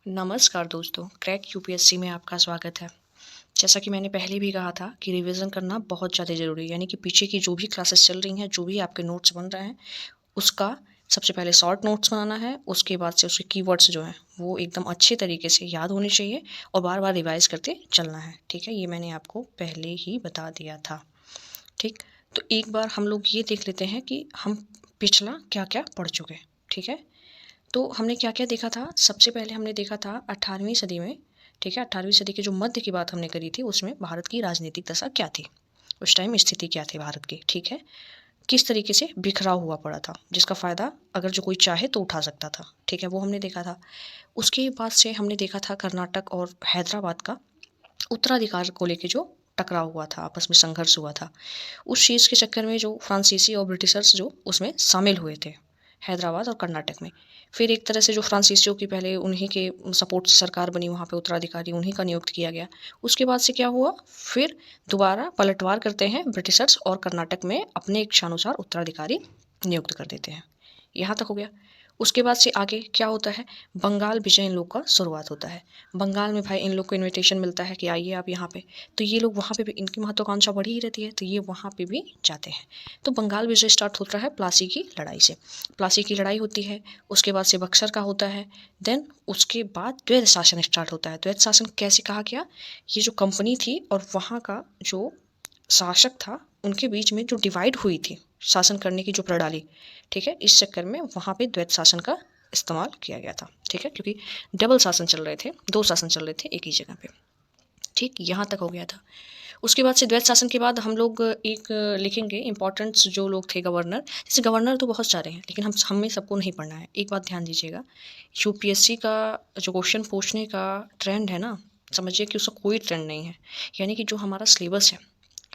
नमस्कार दोस्तों, crack UPSC में आपका स्वागत है। जैसा कि मैंने पहले भी कहा था कि रिवीजन करना बहुत ज़्यादा ज़रूरी है, यानी कि पीछे की जो भी क्लासेस चल रही हैं, जो भी आपके नोट्स बन रहे हैं, उसका सबसे पहले शॉर्ट नोट्स बनाना है। उसके बाद से उसके कीवर्ड्स जो हैं, वो एकदम अच्छे तरीके से याद होने चाहिए और बार-बार रिवाइज़ करते चलना है, ठीक है? ये मैंने आपको पहले ही बता दिया था, ठीक? तो एक बार हम लोग ये देख लेते हैं कि हम पिछला क्या-क्या पढ़ चुके हैं, ठीक है? तो हमने क्या-क्या देखा था? सबसे पहले हमने देखा था 18वीं सदी में, ठीक है? 18वीं सदी के जो मध्य की बात हमने करी थी, उसमें भारत की राजनीतिक दशा क्या थी? उस टाइम स्थिति क्या थी भारत की, ठीक है? किस तरीके से बिखराव हुआ पड़ा था, जिसका फ़ायदा अगर जो कोई चाहे तो उठा सकता था, ठीक है? वो हमने देखा था। उसके बाद से हमने देखा था कर्नाटक और हैदराबाद का उत्तराधिकार को लेके जो टकराव हुआ था, आपस में संघर्ष हुआ था। उस चीज़ के चक्कर में जो फ्रांसीसी और ब्रिटिशर्स जो उसमें शामिल हुए थे, हैदराबाद और कर्नाटक में। फिर एक तरह से जो फ्रांसीसियों की पहले उन्हीं के सपोर्ट से सरकार बनी, वहाँ पे उत्तराधिकारी उन्हीं का नियुक्त किया गया। उसके बाद से क्या हुआ, फिर दोबारा पलटवार करते हैं ब्रिटिशर्स और कर्नाटक में अपने इच्छानुसार उत्तराधिकारी नियुक्त कर देते हैं। यहाँ तक हो गया। उसके बाद से आगे क्या होता है, बंगाल विजय इन लोग का शुरुआत होता है। बंगाल में भाई इन लोग को इन्विटेशन मिलता है कि आइए आप यहाँ पे, तो ये लोग वहाँ पे भी इनकी महत्वाकांक्षा बढ़ी ही रहती है, तो ये वहाँ पे भी जाते हैं। तो बंगाल विजय स्टार्ट होता है प्लासी की लड़ाई से। प्लासी की लड़ाई होती है, उसके बाद से बक्सर का होता है, देन उसके बाद द्वैध शासन स्टार्ट होता है। द्वैध शासन कैसे कहा गया, ये जो कंपनी थी और वहाँ का जो शासक था, उनके बीच में जो डिवाइड हुई थी शासन करने की जो प्रणाली, ठीक है? इस चक्कर में वहाँ पे द्वैध शासन का इस्तेमाल किया गया था, ठीक है? क्योंकि डबल शासन चल रहे थे, 2 शासन चल रहे थे एक ही जगह पे, ठीक? यहाँ तक हो गया था। उसके बाद से द्वैध शासन के बाद हम लोग एक लिखेंगे इम्पोर्टेंट्स जो लोग थे गवर्नर। जैसे गवर्नर तो बहुत सारे हैं, लेकिन हम हमें सबको नहीं पढ़ना है। एक बात ध्यान दीजिएगा, यूपीएससी का जो क्वेश्चन पूछने का ट्रेंड है ना, समझिए कि उसका कोई ट्रेंड नहीं है। यानी कि जो हमारा सिलेबस है,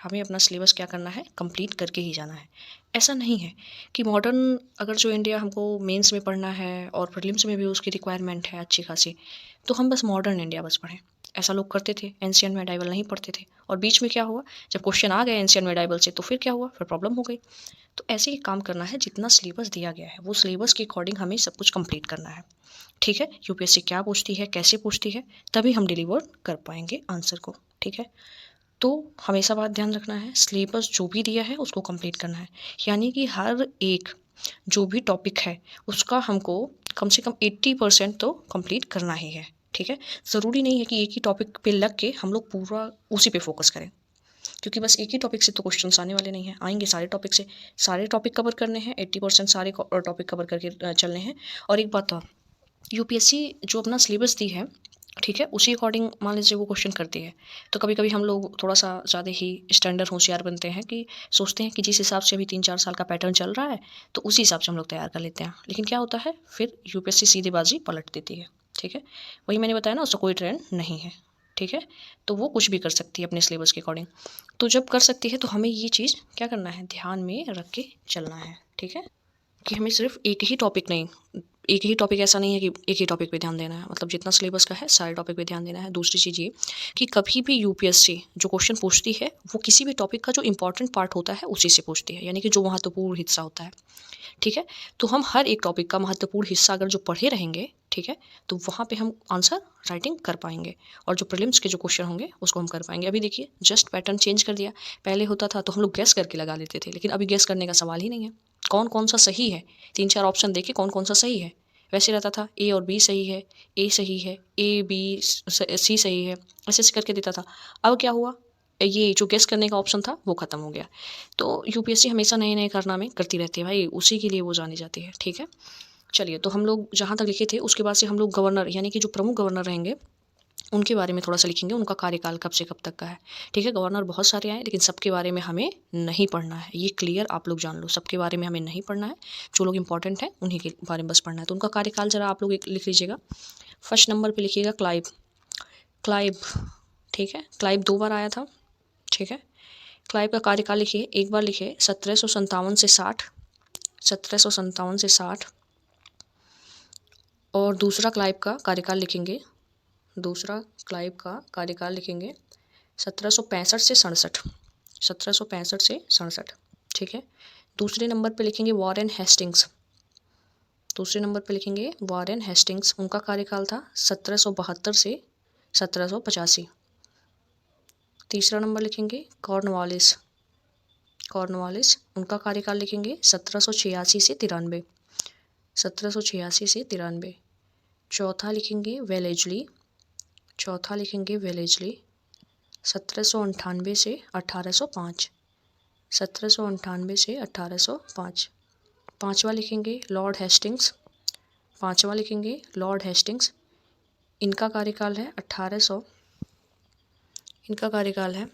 हमें अपना सिलेबस क्या करना है, कंप्लीट करके ही जाना है। ऐसा नहीं है कि मॉडर्न अगर जो इंडिया हमको मेंस में पढ़ना है और प्रीलिम्स में भी उसकी रिक्वायरमेंट है अच्छी खासी, तो हम बस मॉडर्न इंडिया बस पढ़ें। ऐसा लोग करते थे, एंशियंट मेडाइवल नहीं पढ़ते थे। और बीच में क्या हुआ, जब क्वेश्चन आ गए एंशियंट मेडाइवल से, तो फिर क्या हुआ, फिर प्रॉब्लम हो गई। तो ऐसे ही काम करना है, जितना सिलेबस दिया गया है वो सिलेबस के अकॉर्डिंग हमें सब कुछ कंप्लीट करना है, ठीक है? यूपीएससी क्या पूछती है, कैसे पूछती है, तभी हम डिलीवर कर पाएंगे आंसर को, ठीक है? तो हमेशा बात ध्यान रखना है, सिलेबस जो भी दिया है उसको कंप्लीट करना है। यानी कि हर एक जो भी टॉपिक है उसका हमको कम से कम 80% तो कंप्लीट करना ही है, ठीक है? ज़रूरी नहीं है कि एक ही टॉपिक पे लग के हम लोग पूरा उसी पे फोकस करें, क्योंकि बस एक ही टॉपिक से तो क्वेश्चंस आने वाले नहीं हैं, आएंगे सारे टॉपिक से। सारे टॉपिक कवर करने हैं, 80% सारे टॉपिक कवर करके चलने हैं। और एक बात और, यूपीएससी जो अपना सिलेबस दी है, ठीक है, उसी अकॉर्डिंग मान लीजिए वो क्वेश्चन करती है। तो कभी कभी हम लोग थोड़ा सा ज़्यादा ही स्टैंडर्ड होशियार बनते हैं कि सोचते हैं कि जिस हिसाब से अभी 3-4 साल का पैटर्न चल रहा है, तो उसी हिसाब से हम लोग तैयार कर लेते हैं। लेकिन क्या होता है, फिर यूपीएससी सीधी बाजी पलट देती है, ठीक है? वही मैंने बताया ना, उसका कोई ट्रेंड नहीं है, ठीक है? तो वो कुछ भी कर सकती है अपने सिलेबस के अकॉर्डिंग। तो जब कर सकती है तो हमें ये चीज़ क्या करना है, ध्यान में रख के चलना है, ठीक है? कि हमें सिर्फ एक ही टॉपिक नहीं, एक ही टॉपिक ऐसा नहीं है कि एक ही टॉपिक पे ध्यान देना है, मतलब जितना सिलेबस का है सारे टॉपिक पे ध्यान देना है। दूसरी चीज़ ये कि कभी भी यूपीएससी जो क्वेश्चन पूछती है वो किसी भी टॉपिक का जो इंपॉर्टेंट पार्ट होता है उसी से पूछती है, यानी कि जो महत्वपूर्ण हिस्सा होता है, ठीक है? तो हम हर एक टॉपिक का महत्वपूर्ण हिस्सा अगर जो पढ़े रहेंगे, ठीक है, तो वहाँ पे हम आंसर राइटिंग कर पाएंगे और जो प्रीलिम्स के जो क्वेश्चन होंगे उसको हम कर पाएंगे। अभी देखिए जस्ट पैटर्न चेंज कर दिया। पहले होता था तो हम लोग गैस करके लगा लेते थे, लेकिन अभी गैस करने का सवाल ही नहीं है। कौन कौन सा सही है, 3-4 ऑप्शन देके कौन कौन सा सही है। वैसे रहता था ए और बी सही है, ए सही है, ए बी सी सही है, ऐसे ऐसे करके देता था। अब क्या हुआ, ये जो गेस करने का ऑप्शन था वो ख़त्म हो गया। तो यूपीएससी हमेशा नए नए कारनामे करती रहती है भाई, उसी के लिए वो जानी जाती है, ठीक है? चलिए, तो हम लोग जहाँ तक लिखे थे उसके बाद से हम लोग गवर्नर यानी कि जो प्रमुख गवर्नर रहेंगे उनके बारे में थोड़ा सा लिखेंगे, उनका कार्यकाल कब से कब तक का है, ठीक है? गवर्नर बहुत सारे आए, लेकिन सबके बारे में हमें नहीं पढ़ना है, ये क्लियर आप लोग जान लो, सबके बारे में हमें नहीं पढ़ना है। जो लोग इंपॉर्टेंट हैं उन्हीं के बारे में बस पढ़ना है। तो उनका कार्यकाल जरा आप लोग लिख लीजिएगा। फर्स्ट नंबर पर लिखिएगा क्लाइव। क्लाइव, ठीक है? क्लाइव 2 बार आया था, ठीक है? क्लाइव का कार्यकाल लिखिए, एक बार लिखिए 1757 से 60, 1757 से 60। और दूसरा क्लाइव का कार्यकाल लिखेंगे, दूसरा क्लाइव का कार्यकाल लिखेंगे 1765 से 67, 1765 से 67, ठीक है? दूसरे नंबर पे लिखेंगे वॉरेन हेस्टिंग्स, दूसरे नंबर पे लिखेंगे वॉरेन हेस्टिंग्स, उनका कार्यकाल था 1772 से 1785। तीसरा नंबर लिखेंगे कॉर्नवालिस, कॉर्नवालिस उनका कार्यकाल लिखेंगे 1786 से 93, 1786 से 93। चौथा लिखेंगे वेलेजली, चौथा लिखेंगे वेलेजली 1798 से 1805, 1798 से 1805। पांचवा लिखेंगे लॉर्ड हेस्टिंग्स, पांचवा लिखेंगे लॉर्ड हेस्टिंग्स, इनका कार्यकाल है 1800, इनका कार्यकाल है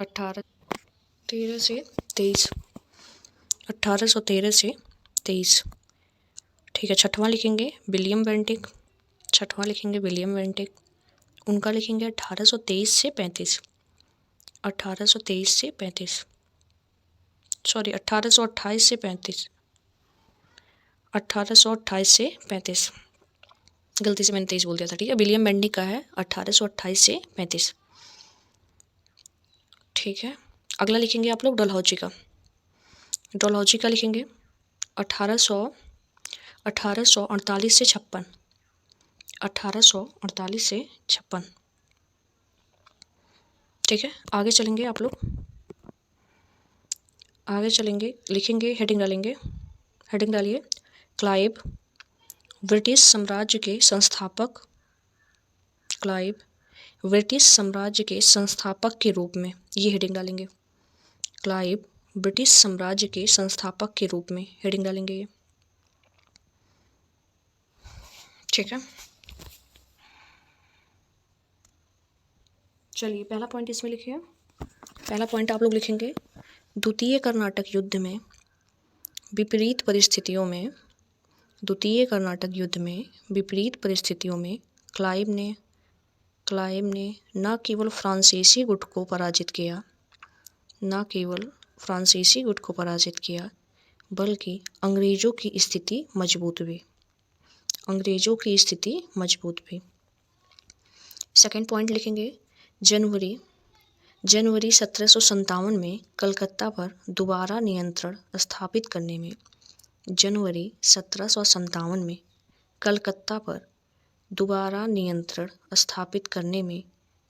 1813 से 23, 1813 से 23। ठीक है, छठवां लिखेंगे विलियम बेंटिक, छठवां लिखेंगे विलियम बेंटिक, उनका लिखेंगे 1823 से 35, 1823 से 35, सॉरी 1828 से 35, 1828 से 35, गलती से मैंने 23 बोल दिया था। ठीक है, विलियम बेंटिक का है 1828 से 35। ठीक है, अगला लिखेंगे आप लोग डलहौजी का, डलहौजी का लिखेंगे 1848 से 56, 1848 से 56। ठीक है, आगे चलेंगे आप लोग, आगे चलेंगे, लिखेंगे, हेडिंग डालेंगे, हेडिंग डालिए क्लाइव, ब्रिटिश साम्राज्य के संस्थापक, क्लाइव ब्रिटिश साम्राज्य के संस्थापक के रूप में, ये हेडिंग डालेंगे, क्लाइव ब्रिटिश साम्राज्य के संस्थापक के रूप में, हेडिंग डालेंगे ये। ठीक है, चलिए पहला पॉइंट इसमें लिखिए। पहला पॉइंट आप लोग लिखेंगे द्वितीय कर्नाटक युद्ध में विपरीत परिस्थितियों में, द्वितीय कर्नाटक युद्ध में विपरीत परिस्थितियों में क्लाइव ने न केवल फ्रांसीसी गुट को पराजित किया, न केवल फ्रांसीसी गुट को पराजित किया, बल्कि अंग्रेज़ों की स्थिति मजबूत हुई, अंग्रेज़ों की स्थिति मजबूत हुई। सेकंड पॉइंट लिखेंगे जनवरी 1757 में कलकत्ता पर दोबारा नियंत्रण स्थापित करने में, जनवरी 1757 में कलकत्ता पर दोबारा नियंत्रण स्थापित करने में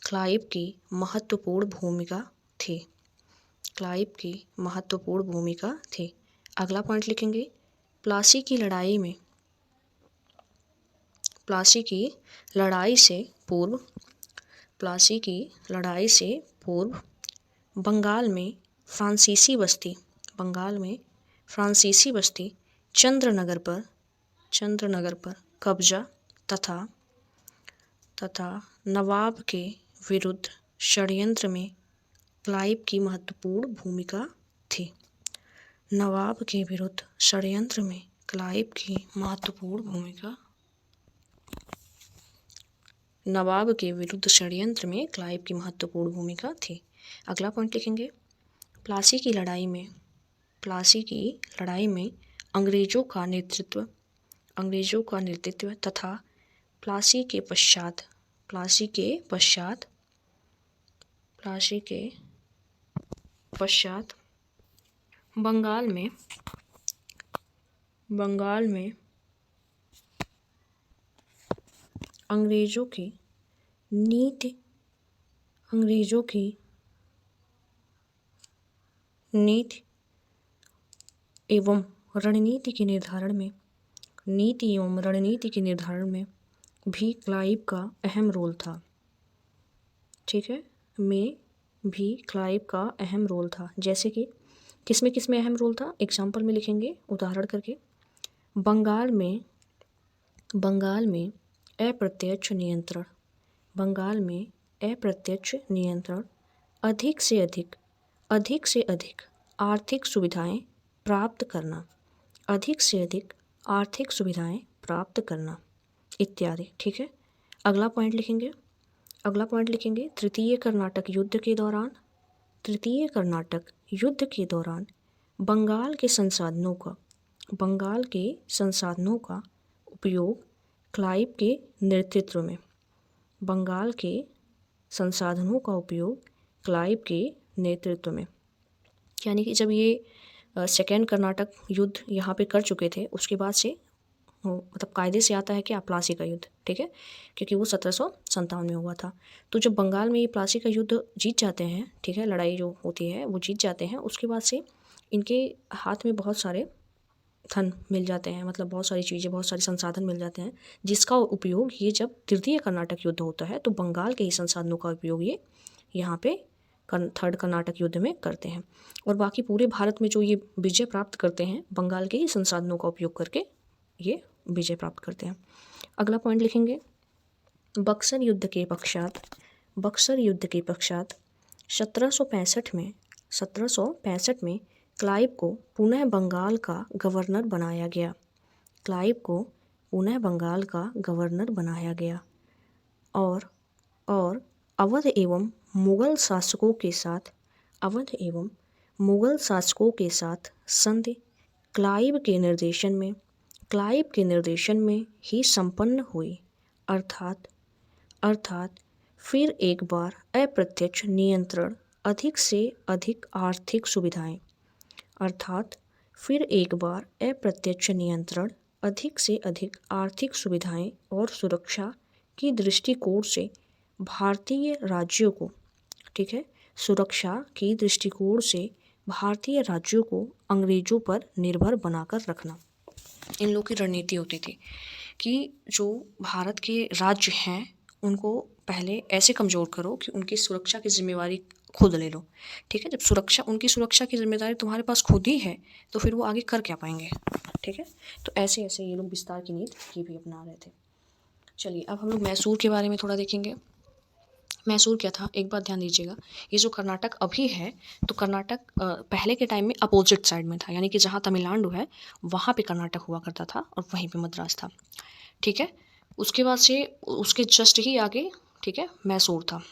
क्लाइव की महत्वपूर्ण भूमिका थी, क्लाइव की महत्वपूर्ण भूमिका थी। अगला पॉइंट लिखेंगे प्लासी की लड़ाई में, प्लासी की लड़ाई से पूर्व, प्लासी की लड़ाई से पूर्व बंगाल में फ्रांसीसी बस्ती, बंगाल में फ्रांसीसी बस्ती चंद्रनगर पर कब्जा तथा नवाब के विरुद्ध षड्यंत्र में क्लाइव की महत्वपूर्ण भूमिका थी, नवाब के विरुद्ध षड्यंत्र में क्लाइव की महत्वपूर्ण भूमिका, नवाब के विरुद्ध षड्यंत्र में क्लाइव की महत्वपूर्ण भूमिका थी। अगला पॉइंट लिखेंगे प्लासी की लड़ाई में, प्लासी की लड़ाई में अंग्रेज़ों का नेतृत्व तथा प्लासी के पश्चात बंगाल में अंग्रेज़ों की नीति एवं रणनीति के निर्धारण में भी क्लाइव का अहम रोल था। ठीक है, में भी क्लाइव का अहम रोल था। जैसे कि किसमें अहम रोल था, एग्जाम्पल में लिखेंगे उदाहरण करके, बंगाल में अप्रत्यक्ष नियंत्रण, बंगाल में अप्रत्यक्ष नियंत्रण, अधिक से अधिक आर्थिक सुविधाएं प्राप्त करना, अधिक से अधिक आर्थिक सुविधाएं प्राप्त करना इत्यादि। ठीक है, अगला पॉइंट लिखेंगे, तृतीय कर्नाटक युद्ध के दौरान बंगाल के संसाधनों का उपयोग क्लाइव के नेतृत्व में, बंगाल के संसाधनों का उपयोग क्लाइव के नेतृत्व में, यानी कि जब ये सेकेंड कर्नाटक युद्ध यहाँ पे कर चुके थे, उसके बाद से मतलब कायदे से आता है कि प्लासी का युद्ध, ठीक है, क्योंकि वो 1757 में हुआ था। तो जब बंगाल में ये प्लासी का युद्ध जीत जाते हैं, ठीक है, लड़ाई जो होती है वो जीत जाते हैं, उसके बाद से इनके हाथ में बहुत सारे धन मिल जाते हैं, मतलब बहुत सारी चीज़ें, बहुत सारे संसाधन मिल जाते हैं, जिसका उपयोग ये जब तृतीय कर्नाटक युद्ध होता है तो बंगाल के ही संसाधनों का उपयोग ये यहाँ पे थर्ड कर्नाटक युद्ध में करते हैं। और बाकी पूरे भारत में जो ये विजय प्राप्त करते हैं, बंगाल के ही संसाधनों का उपयोग करके ये विजय प्राप्त करते हैं। अगला पॉइंट लिखेंगे, बक्सर युद्ध के पश्चात 1765 में क्लाइव को पुनः बंगाल का गवर्नर बनाया गया। और अवध एवं मुगल शासकों के साथ संधि क्लाइव के निर्देशन में ही संपन्न हुई, अर्थात फिर एक बार अप्रत्यक्ष नियंत्रण, अधिक से अधिक आर्थिक सुविधाएं और सुरक्षा की दृष्टिकोण से भारतीय राज्यों को अंग्रेजों पर निर्भर बनाकर रखना। इन लोगों की रणनीति होती थी कि जो भारत के राज्य हैं उनको पहले ऐसे कमज़ोर करो कि उनकी सुरक्षा की जिम्मेवारी खुद ले लो, ठीक है। जब उनकी सुरक्षा की जिम्मेदारी तुम्हारे पास खुद ही है तो फिर वो आगे कर क्या पाएंगे, ठीक है। तो ऐसे ऐसे ये लोग विस्तार की नीति ये भी अपना रहे थे। चलिए अब हम लोग मैसूर के बारे में थोड़ा देखेंगे। मैसूर क्या था, एक बात ध्यान दीजिएगा, ये जो कर्नाटक अभी है तो कर्नाटक पहले के टाइम में अपोजिट साइड में था, यानी कि जहाँ तमिलनाडु है वहाँ पे कर्नाटक हुआ करता था और वहीं पे मद्रास था, ठीक है। उसके बाद से उसके जस्ट ही आगे, ठीक है, मैसूर था।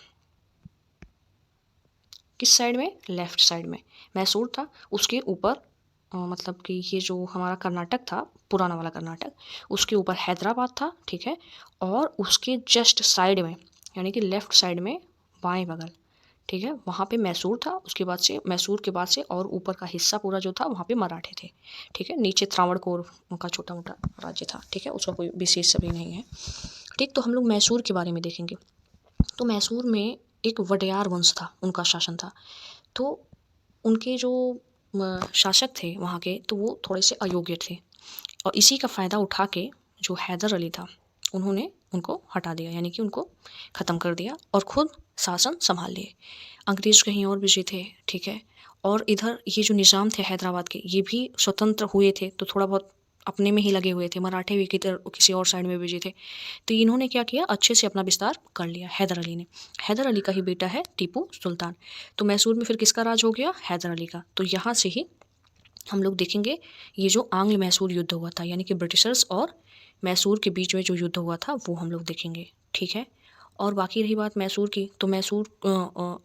किस साइड में? लेफ्ट साइड में मैसूर था। उसके ऊपर मतलब कि ये जो हमारा कर्नाटक था, पुराना वाला कर्नाटक, उसके ऊपर हैदराबाद था, ठीक है। और उसके जस्ट साइड में यानी कि लेफ्ट साइड में बाएं बगल, ठीक है, वहाँ पे मैसूर था। उसके बाद से मैसूर के बाद से और ऊपर का हिस्सा पूरा जो था वहाँ पे मराठे थे, ठीक है। नीचे त्रावणकोर उनका छोटा मोटा राज्य था, ठीक है, उसका कोई विशेष सभी नहीं है, ठीक। तो हम लोग मैसूर के बारे में देखेंगे। तो मैसूर में एक वडेयार वंश था, उनका शासन था। तो उनके जो शासक थे वहाँ के, तो वो थोड़े से अयोग्य थे और इसी का फ़ायदा उठा के जो हैदर अली था उन्होंने उनको हटा दिया, यानी कि उनको ख़त्म कर दिया और ख़ुद शासन संभाल लिए। अंग्रेज कहीं और बिजी थे, ठीक है। और इधर ये जो निज़ाम थे हैदराबाद के, ये भी स्वतंत्र हुए थे तो थोड़ा बहुत अपने में ही लगे हुए थे, मराठे भी किसी और साइड में बिजी थे। तो इन्होंने क्या किया, अच्छे से अपना विस्तार कर लिया हैदर अली ने। हैदर अली का ही बेटा है टीपू सुल्तान। तो मैसूर में फिर किसका राज हो गया? हैदर अली का। तो यहाँ से ही हम लोग देखेंगे ये जो आंग्ल मैसूर युद्ध हुआ था, यानी कि ब्रिटिशर्स और मैसूर के बीच में जो युद्ध हुआ था वो हम लोग देखेंगे, ठीक है। और बाकी रही बात मैसूर की, तो मैसूर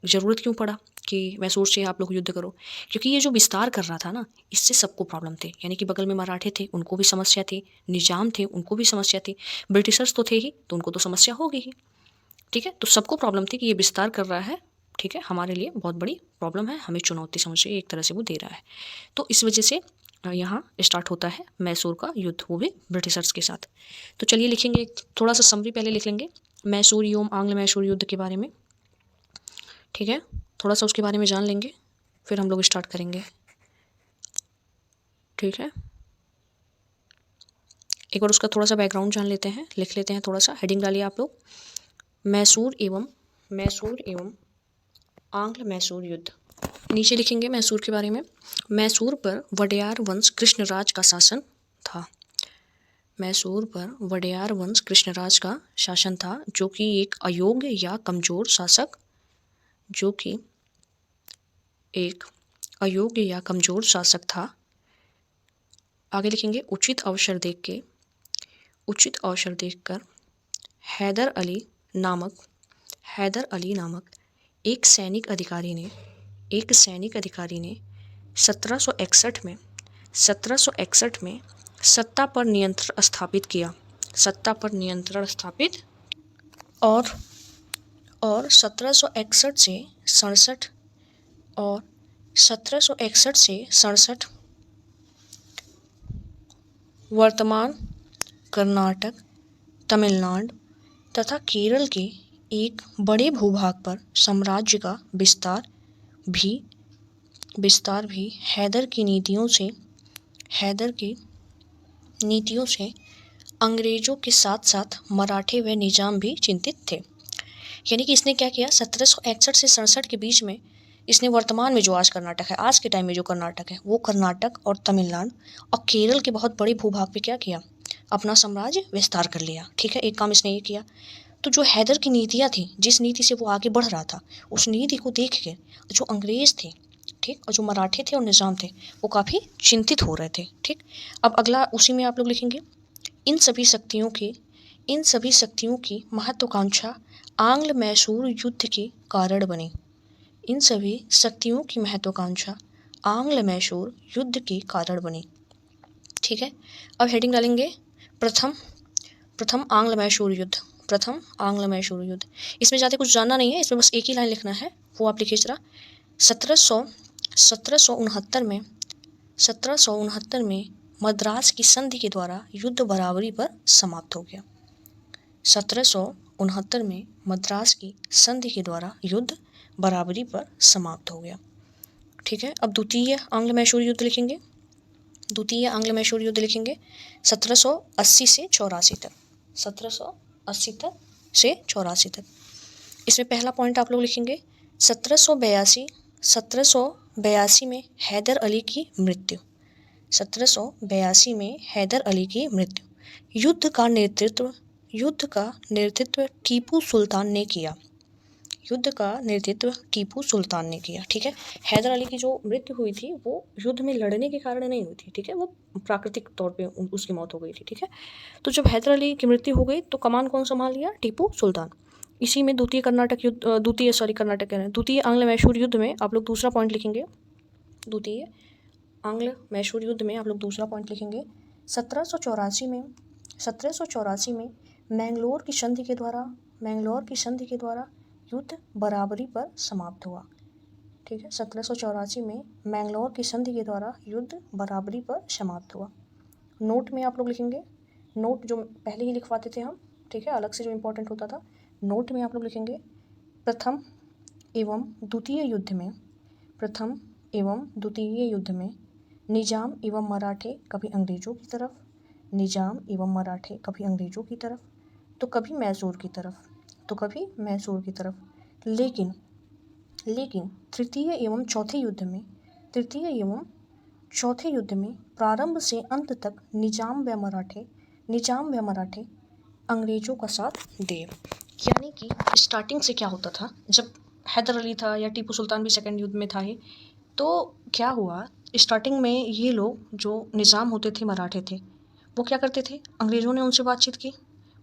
ज़रूरत क्यों पड़ा कि मैसूर से आप लोग युद्ध करो? क्योंकि ये जो विस्तार कर रहा था ना, इससे सबको प्रॉब्लम थे, यानी कि बगल में मराठे थे उनको भी समस्या थी, निजाम थे उनको भी समस्या थी, ब्रिटिशर्स तो थे ही तो उनको तो समस्या होगी ही, ठीक है। तो सबको प्रॉब्लम थी कि ये विस्तार कर रहा है, ठीक है, हमारे लिए बहुत बड़ी प्रॉब्लम है, हमें चुनौती समझिए एक तरह से वो दे रहा है। तो इस वजह से यहाँ स्टार्ट होता है मैसूर का युद्ध, वो भी ब्रिटिशर्स के साथ। तो चलिए लिखेंगे, थोड़ा सा समरी पहले लिख लेंगे मैसूर एवं आंग्ल मैसूर युद्ध के बारे में, ठीक है। थोड़ा सा उसके बारे में जान लेंगे फिर हम लोग स्टार्ट करेंगे, ठीक है। एक बार उसका थोड़ा सा बैकग्राउंड जान लेते हैं, लिख लेते हैं, थोड़ा सा हेडिंग डालिए आप लोग। मैसूर एवं आंग्ल मैसूर युद्ध। नीचे लिखेंगे मैसूर के बारे में, मैसूर पर वडेयार वंश कृष्णराज का शासन था। मैसूर पर वडेयार वंश कृष्णराज का शासन था, जो कि एक अयोग्य या कमज़ोर शासक था। आगे लिखेंगे उचित अवसर देखकर हैदर अली नामक एक सैनिक अधिकारी ने 1761 में सत्ता पर नियंत्रण स्थापित किया। और 1761 से 67 वर्तमान कर्नाटक, तमिलनाडु तथा केरल के एक बड़े भूभाग पर साम्राज्य का विस्तार भी हैदर की नीतियों से अंग्रेजों के साथ साथ मराठे व निजाम भी चिंतित थे। यानी कि इसने क्या किया, 1761 से 67 के बीच में इसने वर्तमान में जो आज कर्नाटक है, आज के टाइम में जो कर्नाटक है, वो कर्नाटक और तमिलनाडु और केरल के बहुत बड़े भूभाग पे क्या किया, अपना साम्राज्य विस्तार कर लिया। ठीक है, एक काम इसने ये किया। तो जो हैदर की नीतियाँ थी, जिस नीति से वो आगे बढ़ रहा था, उस नीति को देख के जो अंग्रेज थे, ठीक, और जो मराठे थे और निज़ाम थे, वो काफ़ी चिंतित हो रहे थे। ठीक, अब अगला उसी में आप लोग लिखेंगे, इन सभी शक्तियों की महत्वाकांक्षा आंग्ल मैसूर युद्ध के कारण बनी। इन सभी शक्तियों की महत्वाकांक्षा आंग्ल मैसूर युद्ध के कारण बनी। ठीक है, अब हेडिंग डालेंगे प्रथम आंग्ल मैसूर युद्ध। प्रथम आंग्ल मैसूर युद्ध, इसमें ज़्यादा कुछ जानना नहीं है, इसमें बस एक ही लाइन लिखना है, वो आप लिखिए जरा। 1769 में मद्रास की संधि के द्वारा युद्ध बराबरी पर समाप्त हो गया। 1769 में मद्रास की संधि के द्वारा युद्ध बराबरी पर समाप्त हो गया। ठीक है, अब द्वितीय आंग्ल मैसूर युद्ध लिखेंगे। 1780 से 84 तक। 1780 तक से 84 तक। इसमें पहला पॉइंट आप लोग लिखेंगे 1782 में हैदर अली की मृत्यु। 1782 में हैदर अली की मृत्यु। युद्ध का नेतृत्व टीपू सुल्तान ने किया। ठीक है, हैदर अली की जो मृत्यु हुई थी वो युद्ध में लड़ने के कारण नहीं हुई थी। ठीक है, वो प्राकृतिक तौर पे उसकी मौत हो गई थी। ठीक है, तो जब हैदर अली की मृत्यु हो गई तो कमान कौन संभाल लिया, टीपू सुल्तान। इसी में द्वितीय आंग्ल मैसूर युद्ध में आप लोग दूसरा पॉइंट लिखेंगे। द्वितीय आंग्ल मैसूर युद्ध में आप लोग दूसरा पॉइंट लिखेंगे 1784 में मैंगलोर की संधि के द्वारा युद्ध बराबरी पर समाप्त हुआ। ठीक है, 1784 में मैंगलोर की संधि के द्वारा युद्ध बराबरी पर समाप्त हुआ। नोट में आप लोग लिखेंगे, नोट जो पहले ही लिखवाते थे हम, ठीक है, अलग से जो इम्पोर्टेंट होता था, नोट में आप लोग लिखेंगे प्रथम एवं द्वितीय युद्ध में निजाम एवं मराठे कभी अंग्रेजों की तरफ तो कभी मैसूर की तरफ, लेकिन तृतीय एवं चौथे युद्ध में प्रारंभ से अंत तक निजाम व मराठे अंग्रेजों का साथ दे। यानी कि स्टार्टिंग से क्या होता था, जब हैदर अली था या टीपू सुल्तान भी सेकंड युद्ध में था ही, तो क्या हुआ, स्टार्टिंग में ये लोग जो निज़ाम होते थे, मराठे थे, वो क्या करते थे, अंग्रेज़ों ने उनसे बातचीत की,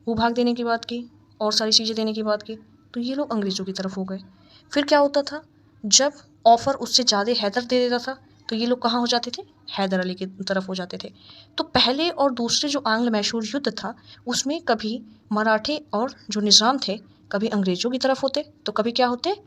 भूभाग देने की बात की और सारी चीज़ें देने की बात की, तो ये लोग अंग्रेज़ों की तरफ हो गए। फिर क्या होता था, जब ऑफ़र उससे ज़्यादा हैदर दे देता था तो ये लोग कहाँ हो जाते थे, हैदर अली की तरफ हो जाते थे। तो पहले और दूसरे जो आंग्ल मैसूर युद्ध था, उसमें कभी मराठे और जो निज़ाम थे कभी अंग्रेज़ों की तरफ होते, तो कभी क्या होते,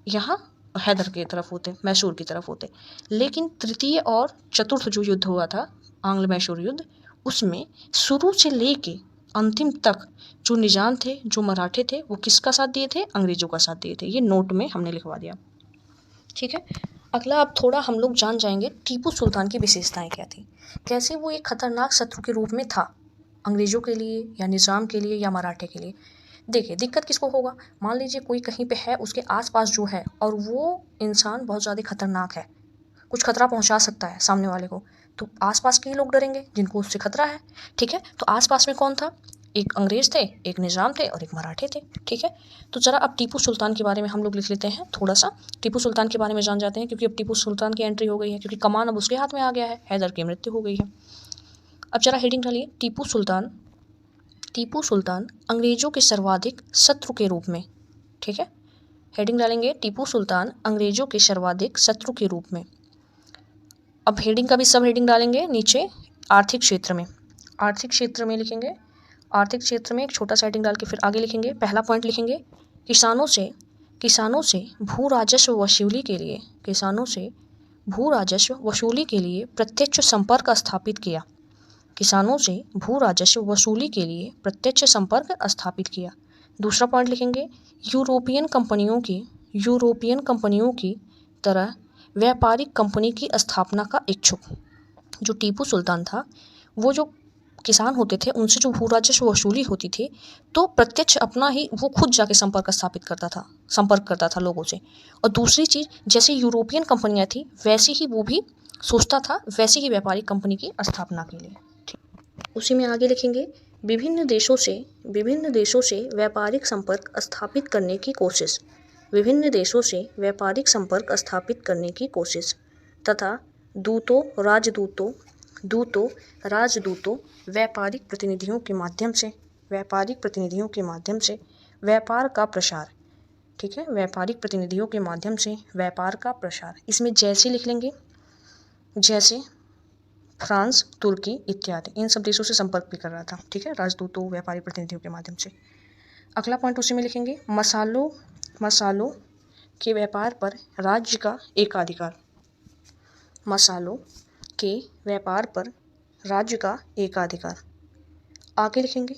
यहाँ हैदर की तरफ होते, मैसूर की तरफ होते। लेकिन तृतीय और चतुर्थ जो युद्ध हुआ था, आंग्ल मैसूर युद्ध, उसमें शुरू से लेके अंतिम तक जो निजाम थे, जो मराठे थे, वो किसका साथ दिए थे, अंग्रेजों का साथ दिए थे। ये नोट में हमने लिखवा दिया। ठीक है, अगला अब थोड़ा हम लोग जान जाएंगे टीपू सुल्तान की विशेषताएं क्या थी, कैसे वो एक खतरनाक शत्रु के रूप में था, अंग्रेजों के लिए या निज़ाम के लिए या मराठे के लिए। देखिए, दिक्कत किसको होगा, मान लीजिए कोई कहीं पे है, उसके आसपास जो है, और वो इंसान बहुत ज़्यादा खतरनाक है, कुछ खतरा पहुंचा सकता है सामने वाले को, तो आसपास के ही लोग डरेंगे जिनको उससे खतरा है। ठीक है, तो आसपास में कौन था, एक अंग्रेज़ थे, एक निज़ाम थे और एक मराठे थे। ठीक है, तो ज़रा अब टीपू सुल्तान के बारे में हम लोग लिख लेते हैं, थोड़ा सा टीपू सुल्तान के बारे में जान जाते हैं, क्योंकि अब टीपू सुल्तान की एंट्री हो गई है, क्योंकि कमान अब उसके हाथ में आ गया है, हैदर की मृत्यु हो गई है। अब जरा हेडिंग डालिए, टीपू सुल्तान अंग्रेजों के सर्वाधिक शत्रु के रूप में। ठीक है, हेडिंग डालेंगे, टीपू सुल्तान अंग्रेजों के सर्वाधिक शत्रु के रूप में। अब हेडिंग का भी सब हेडिंग डालेंगे नीचे, आर्थिक क्षेत्र में लिखेंगे, आर्थिक क्षेत्र में एक छोटा सा हेडिंग डाल के फिर आगे लिखेंगे। पहला पॉइंट लिखेंगे, किसानों से भू राजस्व वसूली के लिए प्रत्यक्ष संपर्क स्थापित किया। किसानों से भू राजस्व वसूली के लिए प्रत्यक्ष संपर्क स्थापित किया। दूसरा पॉइंट लिखेंगे, यूरोपियन कंपनियों की तरह व्यापारिक कंपनी की स्थापना का इच्छुक। जो टीपू सुल्तान था, वो जो किसान होते थे उनसे जो भू राजस्व वसूली होती थी, तो प्रत्यक्ष अपना ही वो खुद जाके संपर्क करता था लोगों से। और दूसरी चीज़, जैसे यूरोपियन कंपनियां थी वैसे ही वो भी सोचता था, वैसे ही व्यापारिक कंपनी की स्थापना के लिए। उसी में आगे लिखेंगे, विभिन्न देशों से व्यापारिक संपर्क स्थापित करने की कोशिश। विभिन्न देशों से व्यापारिक संपर्क स्थापित करने की कोशिश तथा दूतों, राजदूतों, व्यापारिक प्रतिनिधियों के माध्यम से व्यापार का प्रसार। ठीक है, व्यापारिक प्रतिनिधियों के माध्यम से व्यापार का प्रसार। इसमें जैसे लिख लेंगे, जैसे फ्रांस, तुर्की इत्यादि, इन सब देशों से संपर्क भी कर रहा था। ठीक है, राजदूतों, व्यापारिक प्रतिनिधियों के माध्यम से। अगला पॉइंट उसी में लिखेंगे, मसालों के व्यापार पर राज्य का एकाधिकार। मसालों के व्यापार पर राज्य का एकाधिकार। आगे लिखेंगे,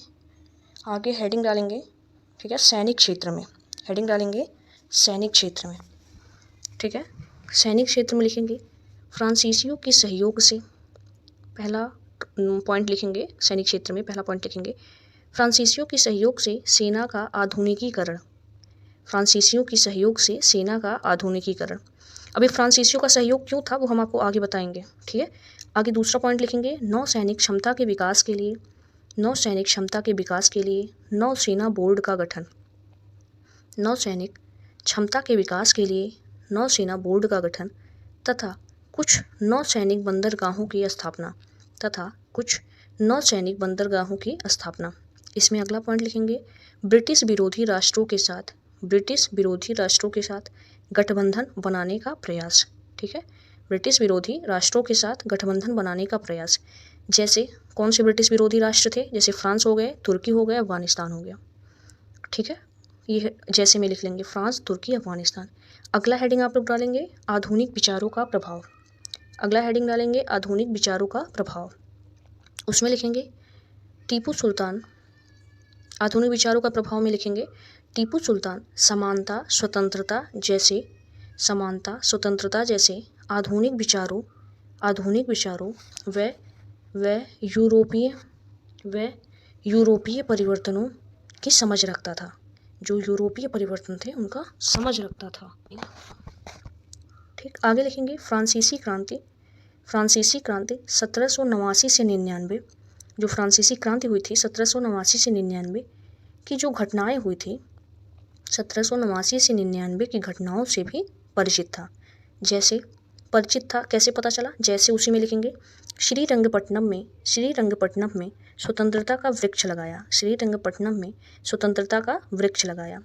आगे हेडिंग डालेंगे, ठीक है, सैनिक क्षेत्र में हेडिंग डालेंगे, सैनिक क्षेत्र में। ठीक है, सैनिक क्षेत्र में लिखेंगे, फ्रांसीसियों के सहयोग से, पहला पॉइंट लिखेंगे, सैनिक क्षेत्र में पहला पॉइंट लिखेंगे, फ्रांसीसियों के सहयोग से सेना का आधुनिकीकरण। फ्रांसीसियों के सहयोग से सेना का आधुनिकीकरण। अभी फ्रांसीसियों का सहयोग क्यों था वो हम आपको आगे बताएंगे। ठीक है, आगे दूसरा पॉइंट लिखेंगे, नौसैनिक क्षमता के विकास के लिए नौसेना बोर्ड का गठन। नौसैनिक क्षमता के विकास के लिए नौसेना बोर्ड का गठन तथा कुछ नौसैनिक बंदरगाहों की स्थापना। इसमें अगला पॉइंट लिखेंगे, ब्रिटिश विरोधी राष्ट्रों के साथ गठबंधन बनाने का प्रयास। ठीक है, ब्रिटिश विरोधी राष्ट्रों के साथ गठबंधन बनाने का प्रयास। जैसे कौन से ब्रिटिश विरोधी राष्ट्र थे, जैसे फ्रांस हो गए, तुर्की हो गया, अफगानिस्तान हो गया। ठीक है, ये जैसे में लिख लेंगे, फ्रांस, तुर्की, अफगानिस्तान। अगला हेडिंग आप लोग डालेंगे, आधुनिक विचारों का प्रभाव। अगला हेडिंग डालेंगे, आधुनिक विचारों का प्रभाव। उसमें लिखेंगे, टीपू सुल्तान, आधुनिक विचारों का प्रभाव में लिखेंगे, टीपू सुल्तान समानता स्वतंत्रता जैसे आधुनिक विचारों व यूरोपीय परिवर्तनों की समझ रखता था। जो यूरोपीय परिवर्तन थे उनका समझ रखता था। ठीक, आगे लिखेंगे, फ्रांसीसी क्रांति 1789 से 99। जो फ्रांसीसी क्रांति हुई थी 1789 से 99 की जो घटनाएं हुई थी, 1789 से 99 की घटनाओं से भी परिचित था। कैसे पता चला, जैसे उसी में लिखेंगे, श्रीरंगपट्टनम में स्वतंत्रता का वृक्ष लगाया।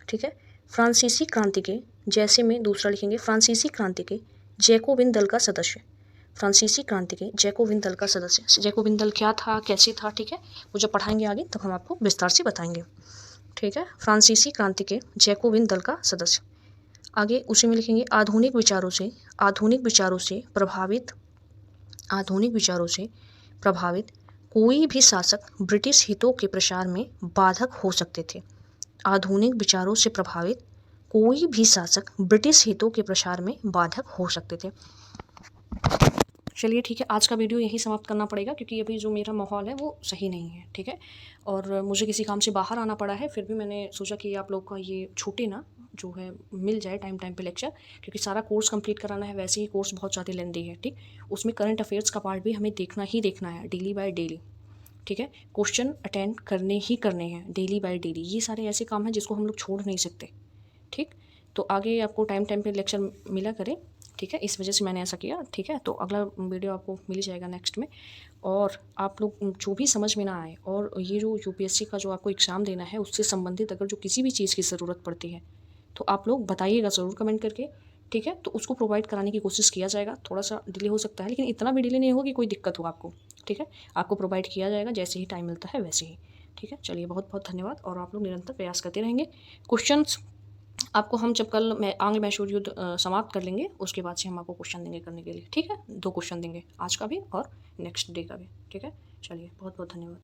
ठीक है, फ्रांसीसी क्रांति के, जैसे में दूसरा लिखेंगे, फ्रांसीसी क्रांति के जैकोबिन दल का सदस्य। जैकोबिन दल क्या था, कैसे था, ठीक है, वो जब पढ़ाएंगे आगे तब हम आपको विस्तार से बताएंगे। ठीक है, फ्रांसीसी क्रांति के जैकोबिन दल का सदस्य। आगे उसी में लिखेंगे, आधुनिक विचारों से प्रभावित कोई भी शासक ब्रिटिश हितों के प्रसार में बाधक हो सकते थे। आधुनिक विचारों से प्रभावित कोई भी शासक ब्रिटिश हितों के प्रसार में बाधक हो सकते थे। चलिए ठीक है, आज का वीडियो यहीं समाप्त करना पड़ेगा क्योंकि अभी जो मेरा माहौल है वो सही नहीं है। ठीक है, और मुझे किसी काम से बाहर आना पड़ा है, फिर भी मैंने सोचा कि आप लोग का ये छूटे ना, जो है मिल जाए टाइम पे लेक्चर, क्योंकि सारा कोर्स कंप्लीट कराना है। वैसे ही कोर्स बहुत ज़्यादा लेंदी है। ठीक, उसमें करंट अफेयर्स का पार्ट भी हमें देखना है डेली बाय डेली। ठीक है, क्वेश्चन अटेंड करने हैं डेली बाय डेली। ये सारे ऐसे काम हैं जिसको हम लोग छोड़ नहीं सकते। ठीक, तो आगे आपको टाइम पे लेक्चर मिला करे। ठीक है, इस वजह से मैंने ऐसा किया। ठीक है, तो अगला वीडियो आपको मिल जाएगा नेक्स्ट में। और आप लोग जो भी समझ में ना आए, और ये जो यूपीएससी का जो आपको एग्ज़ाम देना है उससे संबंधित अगर जो किसी भी चीज़ की ज़रूरत पड़ती है तो आप लोग बताइएगा ज़रूर कमेंट करके। ठीक है, तो उसको प्रोवाइड कराने की कोशिश किया जाएगा। थोड़ा सा डिले हो सकता है, लेकिन इतना भी डिले नहीं होगा कि कोई दिक्कत हो आपको। ठीक है, आपको प्रोवाइड किया जाएगा जैसे ही टाइम मिलता है वैसे ही। ठीक है, चलिए बहुत बहुत धन्यवाद, और आप लोग निरंतर प्रयास करते रहेंगे। क्वेश्चंस आपको हम जब कल आंग्ल मैसूर युद्ध समाप्त कर लेंगे उसके बाद से हम आपको क्वेश्चन देंगे करने के लिए। ठीक है, 2 क्वेश्चन देंगे, आज का भी और नेक्स्ट डे का भी। ठीक है। चलिए बहुत बहुत धन्यवाद।